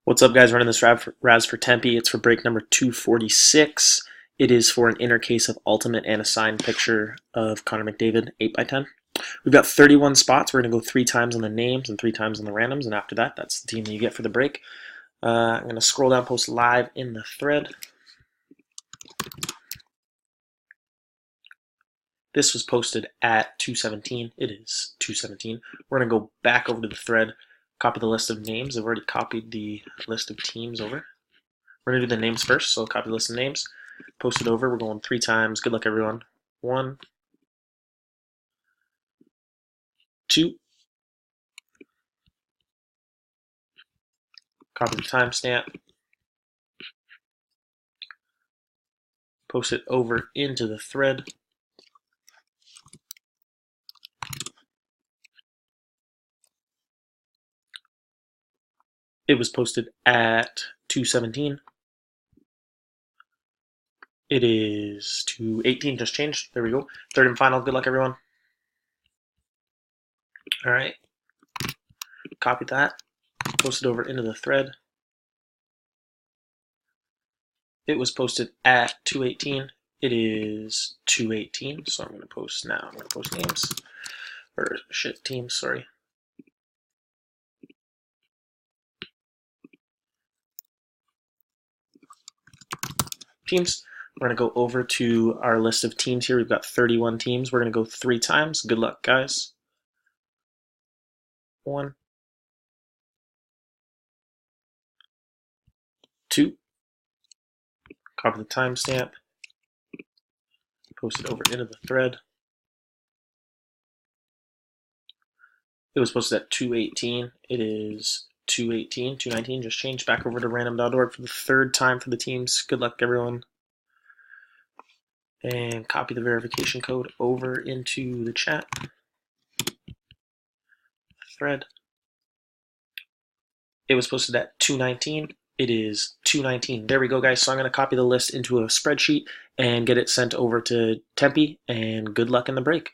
What's up, guys? Running this Raz for Tempe. It's for break number 246. It is for an inner case of ultimate and a signed picture of Connor McDavid, 8x10. We've got 31 spots. We're going to go 3 times on the names and 3 times on the randoms, and after that, that's the team that you get for the break. I'm going to scroll down, post live in the thread. This was posted at 2:17. It is 2:17. We're going to go back over to the thread, copy the list of names. I've already copied the list of teams over. We're going to do the names first, so copy the list of names, post it over. We're going 3 times. Good luck, everyone. 1, 2. Copy the timestamp. Post it over into the thread. It was posted at 2:17. It is 2:18, just changed. There we go. Third and final. Good luck, everyone. All right. Copy that. Post it over into the thread. It was posted at 2:18. It is 2:18, so I'm going to post now. I'm going to post names. Or shit, teams, sorry. Teams. We're going to go over to our list of teams here. We've got 31 teams. We're going to go 3 times. Good luck, guys. 1, 2. Copy the timestamp. Post it over into the thread. It was posted at 2:18. It is 2:18, 2:19. Just changed back over to random.org for the 3rd time for the teams. Good luck, everyone. And copy the verification code over into the chat thread. It was posted at 2:19. It is 2:19. There we go, guys. So I'm going to copy the list into a spreadsheet and get it sent over to Tempe, and good luck in the break.